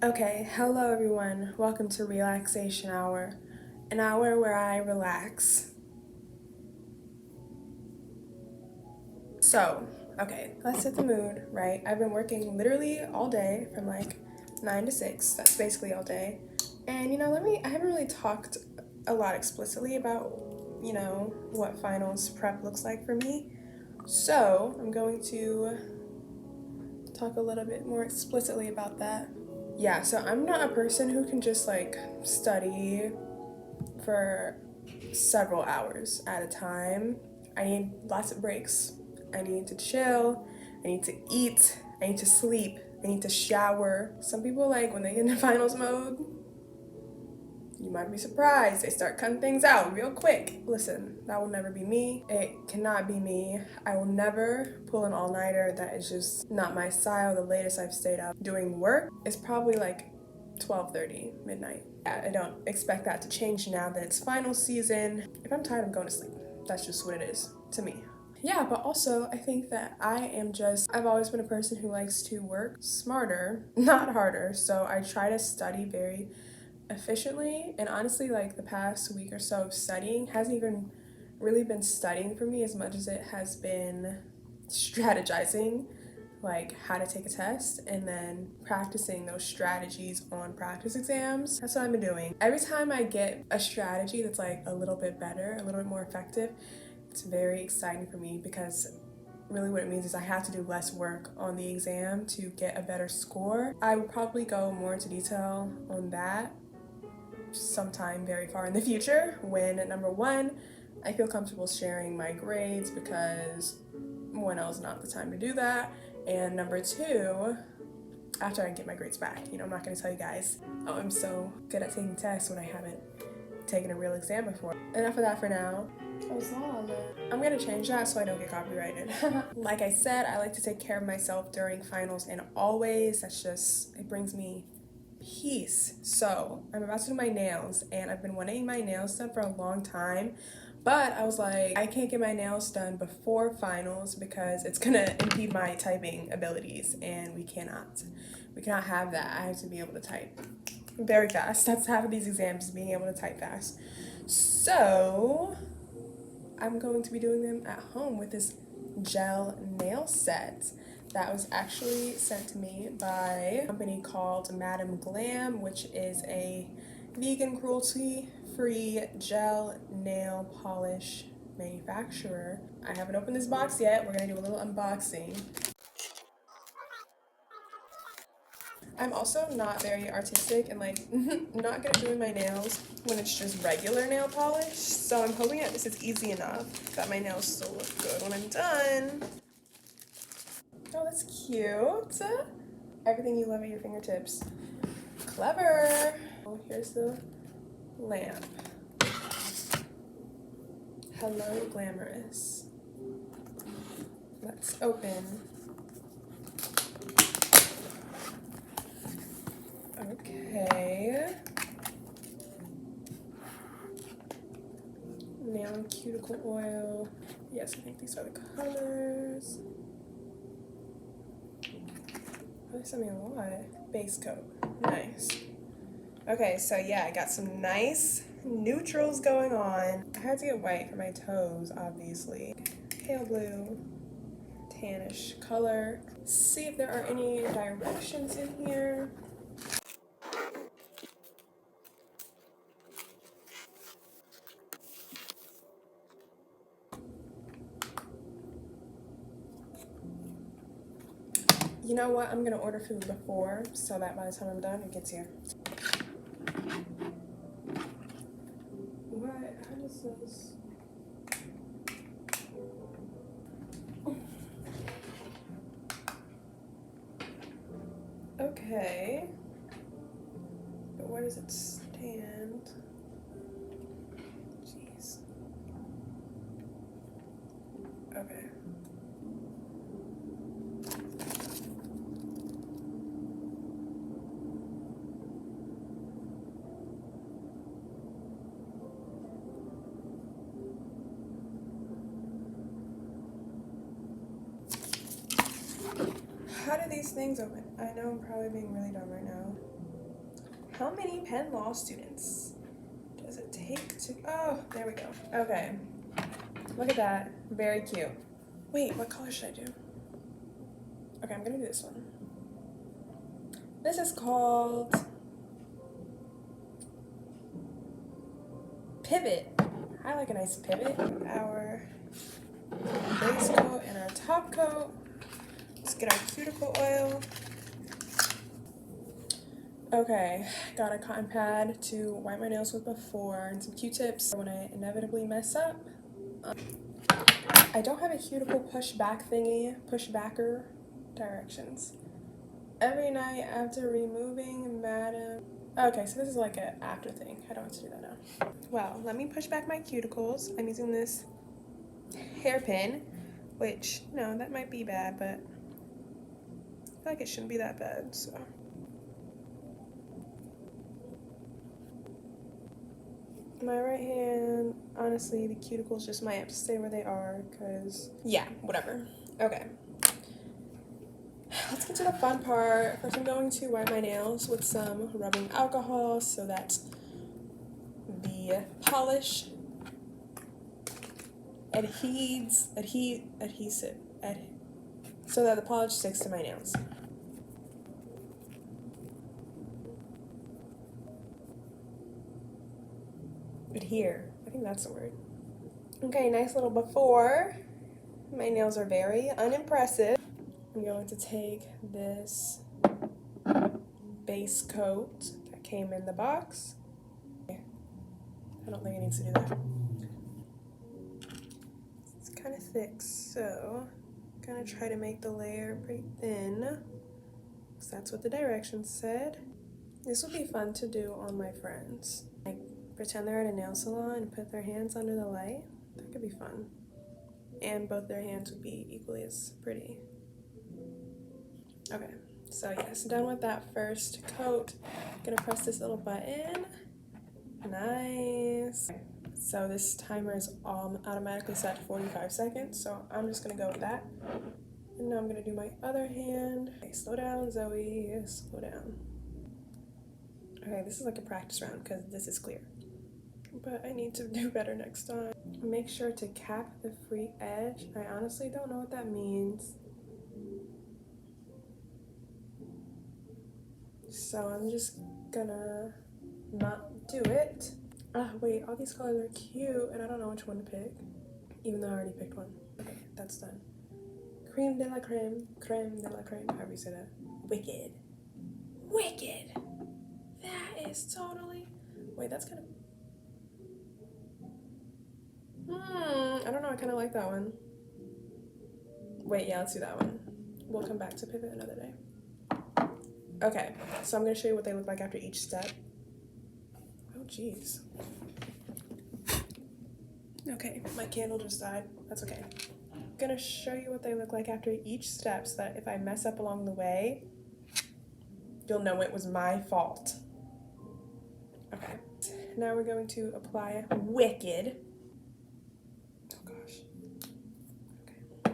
Okay, hello everyone. Welcome to Relaxation Hour, an hour where I relax. So, okay, let's set the mood, right? I've been working literally all day from like 9 to 6. That's basically all day. And I haven't really talked a lot explicitly about, what finals prep looks like for me. So, I'm going to talk a little bit more explicitly about that. Yeah, so I'm not a person who can just like study for several hours at a time. I need lots of breaks. I need to chill. I need to eat. I need to sleep. I need to shower. Some people, like, when they get into finals mode, you might be surprised. They start cutting things out real quick. Listen, that will never be me. It cannot be me. I will never pull an all-nighter. That is just not my style. The latest I've stayed up doing work is probably like 12:30 midnight. I don't expect that to change now that it's final season. If I'm tired, I'm going to sleep. That's just what it is to me. Yeah, but also I think that I've always been a person who likes to work smarter, not harder. So I try to study very efficiently, and honestly, like, the past week or so of studying hasn't even really been studying for me as much as it has been strategizing, like how to take a test and then practicing those strategies on practice exams. That's what I've been doing. Every time I get a strategy that's like a little bit better, a little bit more effective, it's very exciting for me, because really what it means is I have to do less work on the exam to get a better score. I will probably go more into detail on that sometime very far in the future, when, number one, I feel comfortable sharing my grades, because one, L is not the time to do that, and number two, after I get my grades back. I'm not going to tell you guys, oh, I'm so good at taking tests, when I haven't taken a real exam before. Enough of that for now. I'm gonna change that so I don't get copyrighted. Like I said, I like to take care of myself during finals and always. It brings me peace. So I'm about to do my nails, and I've been wanting my nails done for a long time, but I was like, I can't get my nails done before finals because it's gonna impede my typing abilities, and we cannot have that. I have to be able to type very fast. That's half of these exams, is being able to type fast. So I'm going to be doing them at home with this gel nail set that was actually sent to me by a company called Madam Glam, which is a vegan, cruelty-free gel nail polish manufacturer. I haven't opened this box yet. We're gonna do a little unboxing. I'm also not very artistic and like not good at doing my nails when it's just regular nail polish. So I'm hoping that this is easy enough that my nails still look good when I'm done. Oh, that's cute. Everything you love at your fingertips. Clever. Oh, here's the lamp. Hello, glamorous. Let's open. Okay. Nail and cuticle oil. Yes, I think these are the colors. Oh, they sent me a lot. Base coat. Nice. Okay, so yeah, I got some nice neutrals going on. I had to get white for my toes, obviously. Pale blue, tannish color. See if there are any directions in here. You know what? I'm gonna order food before so that by the time I'm done, it gets here. What? How does this? Okay. But where does it stand? Jeez. Okay. How do these things open? I know I'm probably being really dumb right now. How many Penn Law students does it take to, oh, there we go. Okay, look at that, very cute. Wait, what color should I do? Okay, I'm gonna do this one. This is called Pivot. I like a nice pivot. Our base coat and our top coat. Let's get our cuticle oil. Okay, got a cotton pad to wipe my nails with before and some Q-tips when I inevitably mess up. I don't have a cuticle push back thingy, push backer directions. Every night after removing Madam... Okay, so this is like an after thing. I don't want to do that now. Well, let me push back my cuticles. I'm using this hairpin, which, no, that might be bad, but I feel like it shouldn't be that bad, so... My right hand, honestly, the cuticles just might have to stay where they are, because, yeah, whatever. Okay. Let's get to the fun part. First, I'm going to wipe my nails with some rubbing alcohol so that the polish so that the polish sticks to my nails. Adhere, I think that's the word. Okay, nice little before. My nails are very unimpressive. I'm going to take this base coat that came in the box. I don't think it needs to do that. It's kind of thick, so I'm gonna try to make the layer pretty thin, because that's what the directions said. This would be fun to do on my friends. Like, pretend they're at a nail salon and put their hands under the light. That could be fun. And both their hands would be equally as pretty. Okay, so yes, done with that first coat. Gonna press this little button. Nice. So this timer is automatically set to 45 seconds, so I'm just gonna go with that. And now I'm gonna do my other hand. Okay, slow down, Zoe, slow down. Okay, this is like a practice round because this is clear. But I need to do better next time. Make sure to cap the free edge. I honestly don't know what that means. So I'm just gonna not do it. Wait, all these colors are cute and I don't know which one to pick. Even though I already picked one. Okay, that's done. Creme de la creme, creme de la creme, however you say that. Wicked. Wicked! That is totally... Wait, that's kind of... I don't know, I kind of like that one. Wait, yeah, let's do that one. We'll come back to pivot another day. Okay, so I'm going to show you what they look like after each step. Oh, jeez. Okay, my candle just died. That's okay. I'm going to show you what they look like after each step so that if I mess up along the way, you'll know it was my fault. Okay, now we're going to apply Wicked.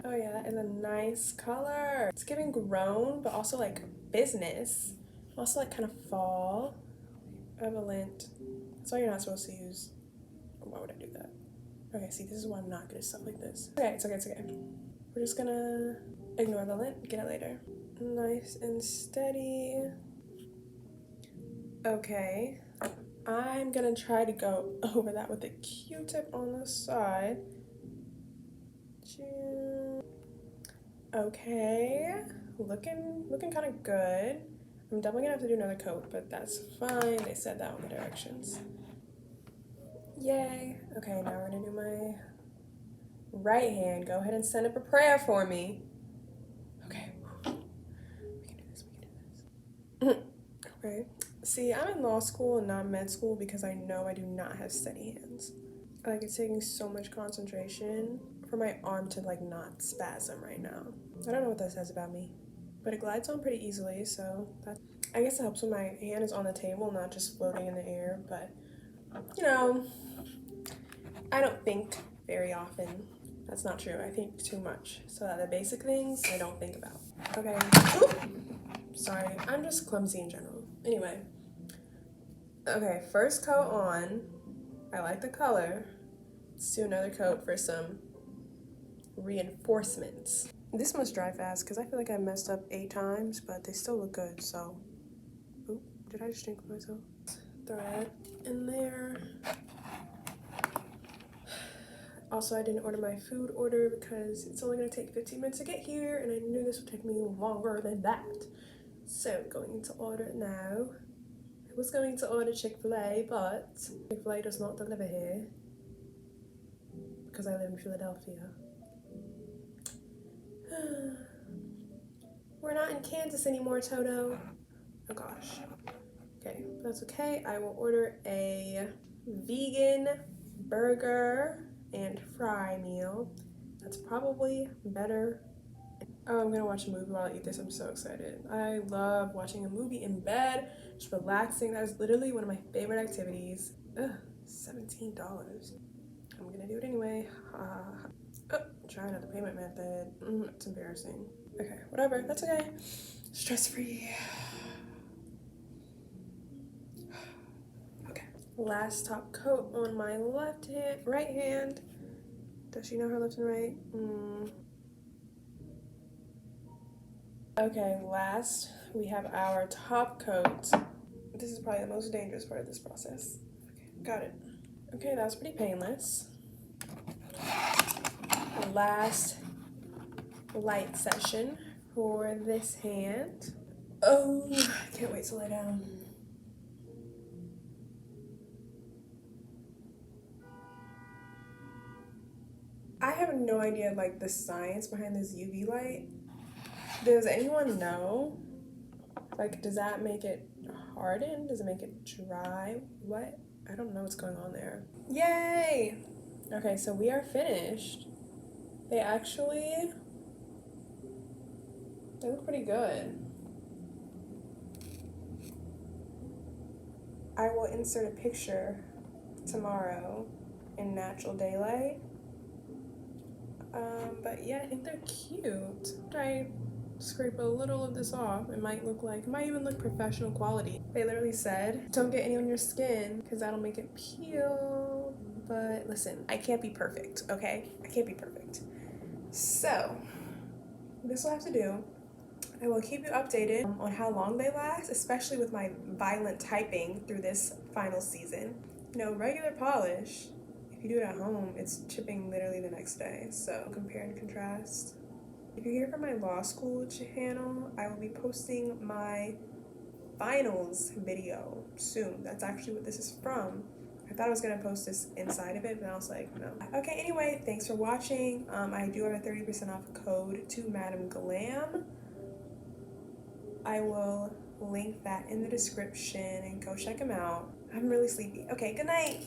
Oh yeah, that is a nice color. It's giving grown, but also like business. Also like kind of fall. Evolent. That's why you're not supposed to use. Why would I do that? Okay, see, this is why I'm not good at stuff like this. Okay, it's okay, it's okay. We're just gonna ignore the lint, get it later. Nice and steady. Okay. I'm gonna try to go over that with a Q-tip on the side. Okay, looking kind of good. I'm definitely gonna have to do another coat, but that's fine. They said that on the directions. Yay. Okay, now we're gonna do my right hand. Go ahead and send up a prayer for me. Okay. We can do this, we can do this. Okay. See, I'm in law school and not med school because I know I do not have steady hands. Like, it's taking so much concentration for my arm to like not spasm right now. I don't know what that says about me, but it glides on pretty easily, so that, I guess it helps when my hand is on the table, not just floating in the air, but you know, I don't think very often. That's not true. I think too much, so that the basic things I don't think about. Okay. Oop. Sorry, I'm just clumsy in general. Anyway, Okay, first coat on. I like the color. Let's do another coat for some reinforcements. This must dry fast because I feel like I messed up 8 times, but they still look good, so. Oop, did I just drink myself? Throw that in there. Also, I didn't order my food order because it's only gonna take 15 minutes to get here, and I knew this would take me longer than that. So, going to order it now. I was going to order Chick-fil-A, but Chick-fil-A does not deliver here because I live in Philadelphia. We're not in Kansas anymore, Toto. Oh gosh. Okay, that's okay. I will order a vegan burger and fry meal. That's probably better. Oh, I'm gonna watch a movie while I eat this. I'm so excited. I love watching a movie in bed, just relaxing. That is literally one of my favorite activities. Ugh, $17. I'm gonna do it anyway. Oh, try another payment method. It's embarrassing. Okay, whatever. That's okay. Stress free. Okay. Last top coat on my right hand. Does she know her left and right? Okay, last we have our top coat. This is probably the most dangerous part of this process. Okay, got it. Okay, that was pretty painless. Last light session for this hand. Oh, I can't wait to lay down. I have no idea like the science behind this UV light. Does anyone know? Like, does that make it harden? Does it make it dry? What? I don't know what's going on there. Yay! Okay, so we are finished. They look pretty good. I will insert a picture tomorrow in natural daylight. But yeah, I think they're cute. After I scrape a little of this off, it might even look professional quality. They literally said, don't get any on your skin because that'll make it peel. But listen, I can't be perfect, okay? I can't be perfect. So, this will have to do. I will keep you updated on how long they last, especially with my violent typing through this final season. Regular polish, if you do it at home, it's chipping literally the next day. So compare and contrast. If you're here from my law school channel, I will be posting my finals video soon. That's actually what this is from. I thought I was gonna post this inside of it, but I was like, no. Okay, anyway, thanks for watching. I do have a 30% off code to Madam Glam. I will link that in the description and go check them out. I'm really sleepy. Okay, good night.